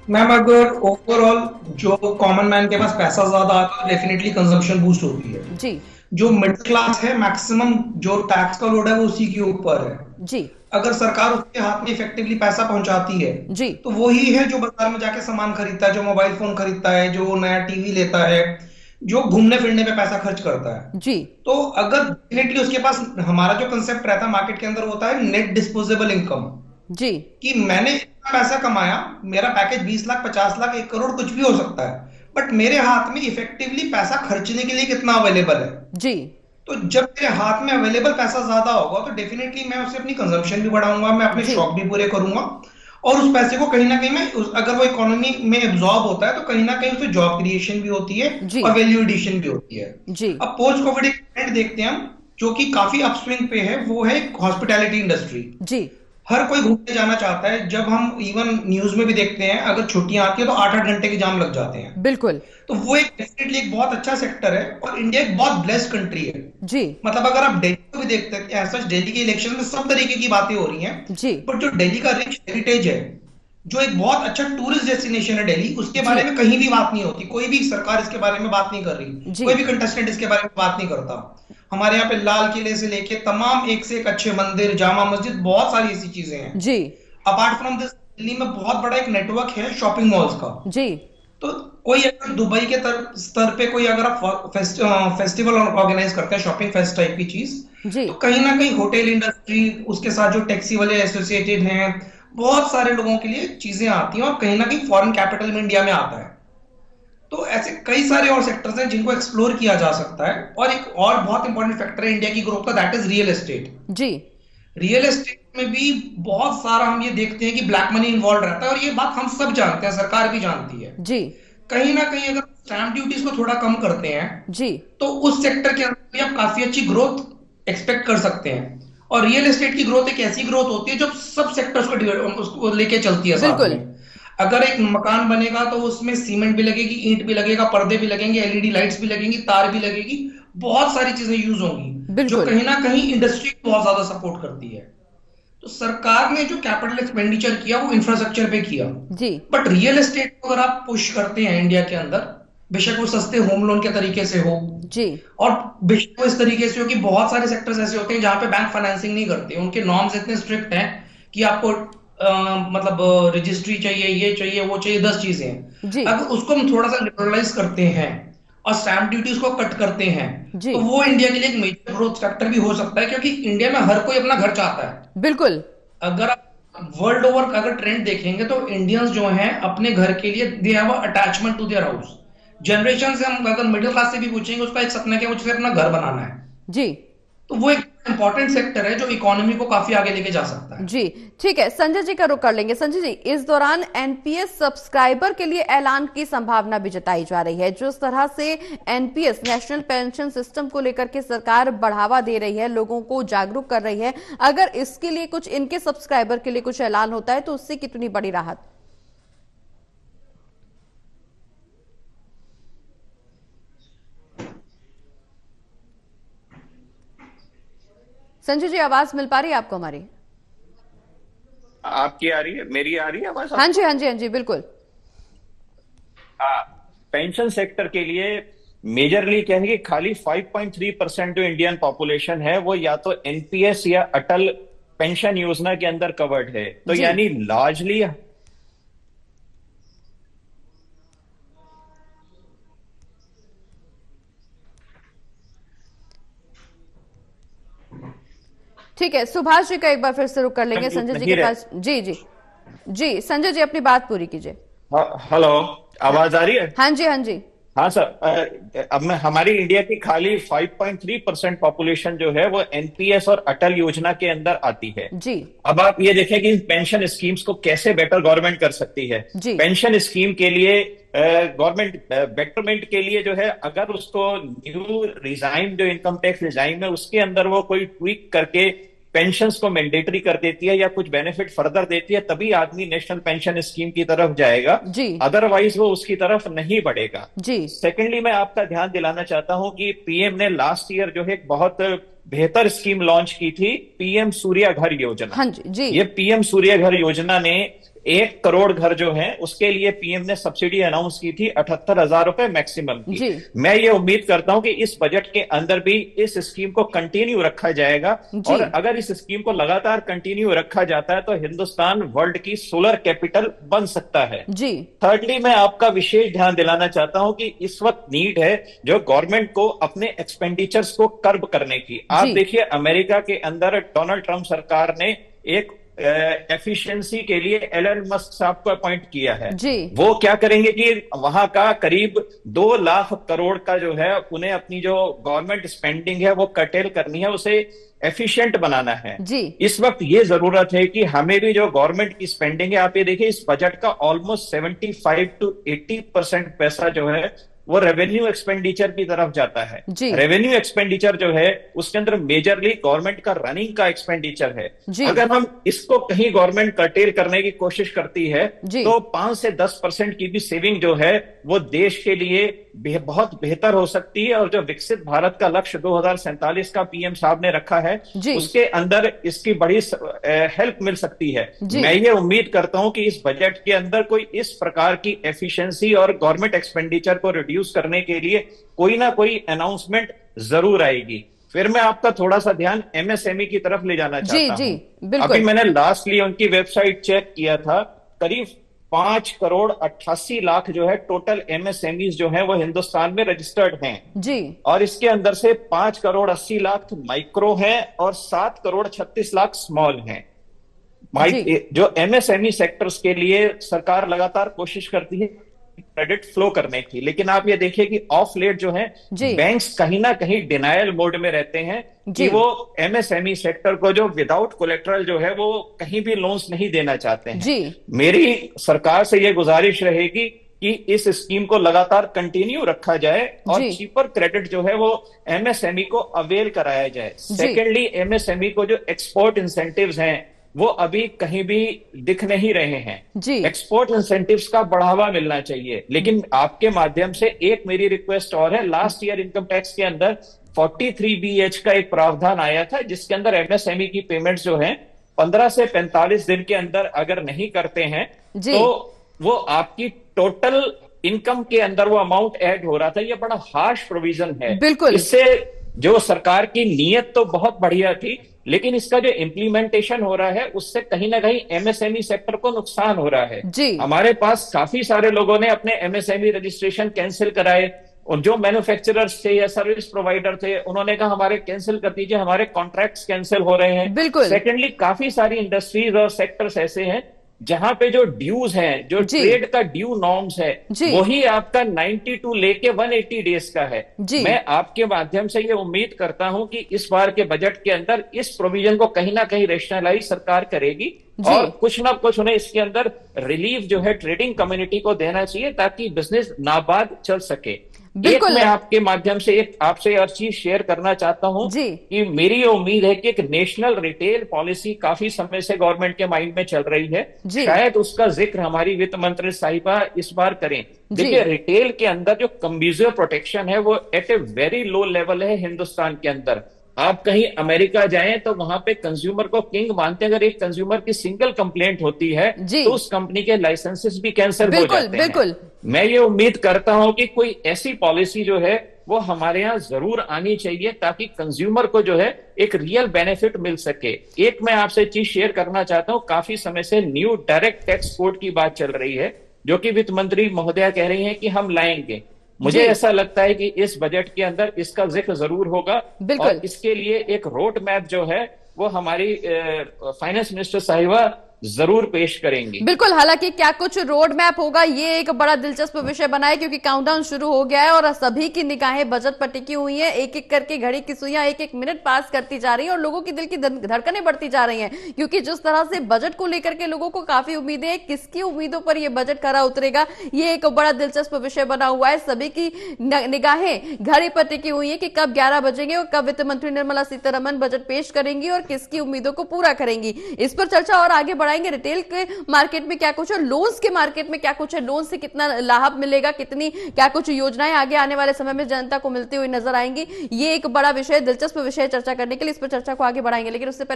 Ma'am अगर overall जो common man के पास पैसा ज्यादा आता है डेफिनेटली कंजम्पशन बूस्ट होती है। जी। जो मिडिल क्लास है मैक्सिमम जो टैक्स का लोड है वो उसी के ऊपर है। जी। अगर सरकार उसके हाथ में इफेक्टिवली पैसा पहुंचाती है जी। तो वही है जो बाजार में जाके सामान खरीदता है, जो मोबाइल फोन खरीदता है, जो नया टीवी लेता है, जो घूमने फिरने पे पैसा खर्च करता है। जी। तो अगर डेफिनेटली उसके पास, हमारा जो कंसेप्ट रहता है मार्केट के अंदर होता है नेट डिस्पोजेबल इनकम, जी। कि मैंने इतना पैसा कमाया, मेरा पैकेज 20 लाख 50 लाख 1 करोड़ कुछ भी हो सकता है, बट मेरे हाथ में इफेक्टिवली पैसा खर्चने के लिए कितना अवेलेबल है। जी। तो जब मेरे हाथ में अवेलेबल पैसा ज्यादा होगा तो डेफिनेटली मैं उससे अपनी कंजम्पशन भी बढ़ाऊंगा, मैं अपने जी। शौक भी पूरे करूंगा। और उस पैसे को कहीं ना कहीं अगर वो इकोनॉमी में एब्जॉर्ब होता है तो कहीं ना कहीं उससे जॉब क्रिएशन भी होती है जी। और वैल्यू एडिशन भी होती है। जी। अब पोस्ट कोविड एक ट्रेंड देखते हैं हम जो कि काफी अपस्विंग पे है, वो है हॉस्पिटैलिटी इंडस्ट्री। जी। हर कोई घूमने जाना चाहता है। जब हम इवन न्यूज में भी देखते हैं अगर छुट्टियां आती है तो 8-8 घंटे के जाम लग जाते हैं। बिल्कुल। तो वो एक डेफिनेटली एक बहुत अच्छा सेक्टर है और इंडिया एक बहुत ब्लेस्ड कंट्री है। जी। मतलब अगर आप दिल्ली को भी देखते हैं, ऐसा दिल्ली के इलेक्शन में सब तरीके की बातें हो रही हैं, जी। बट जो दिल्ली का रिच हेरिटेज है, जो एक बहुत अच्छा टूरिस्ट डेस्टिनेशन है दिल्ली, उसके जी। बारे में कहीं भी बात नहीं होती। कोई भी सरकार इसके बारे में बात नहीं कर रही, जी। कोई भी कंटेस्टेंट इसके बारे में बात नहीं करता। हमारे यहाँ पे लाल किले से लेके तमाम एक से एक अच्छे मंदिर, जामा मस्जिद, बहुत सारी ऐसी चीजें हैं। जी। अपार्ट फ्रॉम दिस दिल्ली में बहुत बड़ा एक नेटवर्क है शॉपिंग मॉल्स का। जी। तो कोई अगर दुबई के स्तर पे कोई अगर आप फेस्टिवल ऑर्गेनाइज करते हैं, शॉपिंग फेस्ट टाइप की चीज, जी। तो कहीं ना कहीं होटल इंडस्ट्री, उसके साथ जो टैक्सी वाले एसोसिएटेड हैं, बहुत सारे लोगों के लिए चीजें आती हैं और कहीं ना कहीं फॉरेन कैपिटल में इंडिया में आता है। तो ऐसे कई सारे और सेक्टर्स हैं जिनको एक्सप्लोर किया जा सकता है। और एक और बहुत इंपॉर्टेंट फैक्टर है इंडिया की ग्रोथ का, दैट इज रियल एस्टेट। जी। रियल एस्टेट में भी बहुत सारा हम ये देखते हैं कि ब्लैक मनी इन्वॉल्व रहता है, और ये बात हम सब जानते हैं, सरकार भी जानती है। जी। कहीं ना कहीं अगर स्टैंप ड्यूटीज को थोड़ा कम करते हैं जी। तो उस सेक्टर के अंदर भी आप काफी अच्छी ग्रोथ एक्सपेक्ट कर सकते हैं। और रियल एस्टेट की ग्रोथ एक ऐसी ग्रोथ होती है जो सब सेक्टर्स को उसको लेके चलती है साथ बिल्कुल। में। अगर एक मकान बनेगा तो उसमें सीमेंट भी लगेगी, ईंट भी लगेगा, पर्दे भी लगेंगे, एलईडी लाइट्स भी लगेंगी, तार भी लगेगी, बहुत सारी चीजें यूज होंगी, जो बिल्कुल। कहीं ना कहीं इंडस्ट्री को बहुत ज्यादा सपोर्ट करती है। तो सरकार ने जो कैपिटल एक्सपेंडिचर किया वो इंफ्रास्ट्रक्चर पे किया। जी। बट रियल एस्टेट को अगर आप पुश करते हैं इंडिया के अंदर, बेशक वो सस्ते होम लोन के तरीके से हो, जी। और बेशक वो इस तरीके से हो कि बहुत सारे सेक्टर्स ऐसे होते हैं जहां पे बैंक फाइनेंसिंग नहीं करते, उनके नॉर्म्स इतने स्ट्रिक्ट हैं कि आपको मतलब रजिस्ट्री चाहिए, ये चाहिए, वो चाहिए, 10 चीजें हैं। जी। अगर उसको हम थोड़ा सा लिबरलाइज करते हैं और स्टैंप ड्यूटीज को कट करते हैं, जी। तो वो इंडिया के लिए एक मेजर ग्रोथ फैक्टर भी हो सकता है, क्योंकि इंडिया में हर कोई अपना घर चाहता है। बिल्कुल। अगर आप वर्ल्ड ओवर का अगर ट्रेंड देखेंगे तो इंडियंस जो हैं अपने घर के लिए they have attachment to their house. Generation से हम अगर मिडिल क्लास से भी पूछेंगे उसका एक सपना क्या है, उसे अपना घर बनाना है। जी। तो वो एक इंपॉर्टेंट सेक्टर है जो इकोनॉमी को काफी आगे लेके जा सकता है। जी। ठीक है, संजय जी का रुख कर लेंगे। संजय जी, इस दौरान एनपीएस सब्सक्राइबर के लिए ऐलान की संभावना भी जताई जा रही है। जिस तरह से एनपीएस नेशनल पेंशन सिस्टम को लेकर के सरकार बढ़ावा दे रही है, लोगों को जागरूक कर रही है, अगर इसके लिए कुछ, इनके सब्सक्राइबर के लिए कुछ ऐलान होता है तो उससे कितनी बड़ी राहत? संजय जी, आवाज मिल पा रही है आपको हमारी? आपकी आ रही है, मेरी आ रही है आवाज हाँ जी, आपको? हाँ जी, हाँ जी, बिल्कुल। हाँ। पेंशन सेक्टर के लिए मेजरली क्या है कि खाली 5.3% जो इंडियन पॉपुलेशन है वो या तो एनपीएस या अटल पेंशन योजना के अंदर कवर्ड है, तो जी। यानी लार्जली। ठीक है, सुभाष जी का एक बार फिर से रुक कर लेंगे संजय जी नहीं के रहे। पास। जी जी। जी, संजय जी अपनी बात पूरी कीजिए। हेलो, आवाज आ रही है? हाँ जी, हाँ जी। हाँ सर। अब मैं हमारी इंडिया की खाली 5.3% पॉपुलेशन जो है वो एनपीएस और अटल योजना के अंदर आती है। जी। अब आप ये देखें कि पेंशन स्कीम्स को कैसे बेटर गवर्नमेंट कर सकती है। जी। पेंशन स्कीम के लिए गवर्नमेंट बेटरमेंट के लिए जो है, अगर उसको न्यू रिजाइम जो इनकम टैक्स रिजाइम है उसके अंदर वो कोई ट्वीक करके पेंशन्स को मैंडेटरी कर देती है या कुछ बेनिफिट फर्दर देती है, तभी आदमी नेशनल पेंशन स्कीम की तरफ जाएगा, जी। अदरवाइज वो उसकी तरफ नहीं बढ़ेगा। जी। सेकेंडली, मैं आपका ध्यान दिलाना चाहता हूं कि पीएम ने लास्ट ईयर जो है एक बहुत बेहतर स्कीम लॉन्च की थी, पीएम सूर्य घर योजना। हाँ जी। जी। ये पीएम सूर्य घर योजना ने 1 करोड़ घर जो है उसके लिए पीएम ने सब्सिडी अनाउंस की थी 78,000 रुपए मैक्सिमम की। जी मैं ये उम्मीद करता हूं कि इस बजट के अंदर भी इस स्कीम को कंटिन्यू रखा जाएगा, जी और अगर इस स्कीम को लगातार कंटिन्यू रखा जाता है तो हिंदुस्तान वर्ल्ड की सोलर कैपिटल बन सकता है। जी थर्डली, मैं आपका विशेष ध्यान दिलाना चाहता हूं कि इस वक्त नीड है जो गवर्नमेंट को अपने एक्सपेंडिचर्स को कर्ब करने की। आप जी देखिए अमेरिका के अंदर डोनाल्ड ट्रंप सरकार ने एक एफिशिएंसी के लिए एलन मस्क साहब को अपॉइंट किया है। जी वो क्या करेंगे कि वहां का करीब 2 लाख करोड़ का जो है उन्हें अपनी जो गवर्नमेंट स्पेंडिंग है वो कर्टेल करनी है, उसे एफिशिएंट बनाना है। जी इस वक्त ये जरूरत है कि हमें भी जो गवर्नमेंट की स्पेंडिंग है, आप ये देखिए इस बजट का ऑलमोस्ट 75 to 80% पैसा जो है वो रेवेन्यू एक्सपेंडिचर की तरफ जाता है। जी रेवेन्यू एक्सपेंडिचर जो है उसके अंदर मेजरली गवर्नमेंट का रनिंग का एक्सपेंडिचर है। जी अगर हम इसको कहीं गवर्नमेंट कर्टेल करने की कोशिश करती है जी तो 5 से 10% की भी सेविंग जो है वो देश के लिए बहुत बेहतर हो सकती है, और जो विकसित भारत का लक्ष्य 2047 का पीएम साहब ने रखा है जी उसके अंदर इसकी बड़ी हेल्प मिल सकती है। जी मैं ये उम्मीद करता हूं कि इस बजट के अंदर कोई इस प्रकार की एफिशिएंसी और गवर्नमेंट एक्सपेंडिचर को रिड्यूस करने के लिए कोई ना कोई अनाउंसमेंट जरूर आएगी। फिर मैं आपका थोड़ा सा ध्यान एमएसएमई की तरफ ले जाना जी चाहता जी हूं। बिल्कुल अभी मैंने लास्टली उनकी वेबसाइट चेक किया था, करीब 5 करोड़ 88 लाख जो है टोटल एमएसएमईज जो है वो हिंदुस्तान में रजिस्टर्ड हैं, जी और इसके अंदर से 5 करोड़ 80 लाख माइक्रो हैं और 7 करोड़ 36 लाख स्मॉल हैं। जी जो एमएसएमई सेक्टर्स के लिए सरकार लगातार कोशिश करती है क्रेडिट फ्लो करने की, लेकिन आप ये देखिए कि ऑफ लेट जो है जी बैंक्स कहीं ना कहीं डिनायल मोड में रहते हैं जी कि वो एमएसएमई सेक्टर को जो विदाउट कोलेट्रल जो है वो कहीं भी लोन्स नहीं देना चाहते हैं। जी मेरी सरकार से ये गुजारिश रहेगी कि इस स्कीम को लगातार कंटिन्यू रखा जाए और जी चीपर क्रेडिट जो है वो एमएसएमई को अवेल कराया जाए। जी सेकेंडली, एमएसएमई को जो एक्सपोर्ट इंसेंटिव्स हैं वो अभी कहीं भी दिख नहीं रहे हैं। जी एक्सपोर्ट इंसेंटिव्स का बढ़ावा मिलना चाहिए। लेकिन आपके माध्यम से एक मेरी रिक्वेस्ट और है, लास्ट ईयर इनकम टैक्स के अंदर 43BH का एक प्रावधान आया था जिसके अंदर एमएसएमई की पेमेंट्स जो है 15 से 45 दिन के अंदर अगर नहीं करते हैं जी तो वो आपकी टोटल इनकम के अंदर वो अमाउंट ऐड हो रहा था। ये बड़ा हार्श प्रोविजन है। बिल्कुल इससे जो सरकार की नीयत तो बहुत बढ़िया थी, लेकिन इसका जो इम्प्लीमेंटेशन हो रहा है उससे कहीं ना कहीं एमएसएमई सेक्टर को नुकसान हो रहा है। जी हमारे पास काफी सारे लोगों ने अपने एमएसएमई रजिस्ट्रेशन कैंसिल कराए, और जो मैन्युफैक्चरर्स थे या सर्विस प्रोवाइडर थे उन्होंने कहा हमारे कैंसिल कर दीजिए, हमारे कॉन्ट्रैक्ट्स कैंसिल हो रहे हैं। बिल्कुल सेकेंडली, काफी सारी इंडस्ट्रीज और सेक्टर्स ऐसे हैं जहां पे जो ड्यूज हैं, जो जी ट्रेड का ड्यू नॉर्म्स है जी वही आपका 92 लेके 180 डेज का है। जी मैं आपके माध्यम से ये उम्मीद करता हूं कि इस बार के बजट के अंदर इस प्रोविजन को कहीं ना कहीं रेशनलाइज सरकार करेगी जी और कुछ ना कुछ उन्हें इसके अंदर रिलीफ जो है ट्रेडिंग कम्युनिटी को देना चाहिए ताकि बिजनेस नाबाद चल सके। बिल्कुल। मैं आपके माध्यम से एक आपसे और चीज शेयर करना चाहता हूं जी कि मेरी ये उम्मीद है कि एक नेशनल रिटेल पॉलिसी काफी समय से गवर्नमेंट के माइंड में चल रही है, जी शायद उसका जिक्र हमारी वित्त मंत्री साहिबा इस बार करें। देखिए, रिटेल के अंदर जो कंज्यूमर प्रोटेक्शन है वो at a very low level है हिंदुस्तान के अंदर। आप कहीं अमेरिका जाएं तो वहां पे कंज्यूमर को किंग मानते हैं। अगर एक कंज्यूमर की सिंगल कंप्लेंट होती है तो उस कंपनी के लाइसेंसेस भी कैंसिल हो जाते हैं। बिल्कुल। मैं ये उम्मीद करता हूं कि कोई ऐसी पॉलिसी जो है वो हमारे यहाँ जरूर आनी चाहिए ताकि कंज्यूमर को जो है एक रियल बेनिफिट मिल सके। एक मैं आपसे चीज शेयर करना चाहता हूं, काफी समय से न्यू डायरेक्ट टैक्स कोड की बात चल रही है जो कि वित्त मंत्री महोदया कह रही हैं कि हम लाएंगे। मुझे ऐसा लगता है कि इस बजट के अंदर इसका जिक्र जरूर होगा और इसके लिए एक रोड मैप जो है वो हमारी फाइनेंस मिनिस्टर साहिबा जरूर पेश करेंगी। बिल्कुल। हालांकि क्या कुछ रोड मैप होगा ये एक बड़ा दिलचस्प विषय बना है क्योंकि काउंटडाउन शुरू हो गया है और सभी की निगाहें बजट पर टिकी हुई हैं। एक एक करके घड़ी की सुइयां एक एक मिनट पास करती जा रही है और लोगों की दिल की धड़कनें बढ़ती जा रही हैं क्योंकि जिस तरह से बजट को लेकर के लोगों को काफी उम्मीदें हैं, किसकी उम्मीदों पर यह बजट खरा उतरेगा ये एक बड़ा दिलचस्प विषय बना हुआ है। सभी की निगाहें घड़ी पर टिकी हुई है कि कब 11 बजेंगे और कब वित्त मंत्री निर्मला सीतारमण बजट पेश करेंगी और किसकी उम्मीदों को पूरा करेंगी। इस पर चर्चा और आगे बढ़ाएंगे। रिटेल के मार्केट में क्या कुछ है, लोन्स के मार्केट में क्या कुछ है, लोन से कितना लाभ मिलेगा, कितनी क्या कुछ योजनाएं आगे आने वाले समय में जनता को मिलती हुई नजर आएंगी। ये एक बड़ा विषय, दिलचस्प विषय चर्चा करने के लिए इस पर चर्चा को आगे बढ़ाएंगे। लेकिन उससे पहले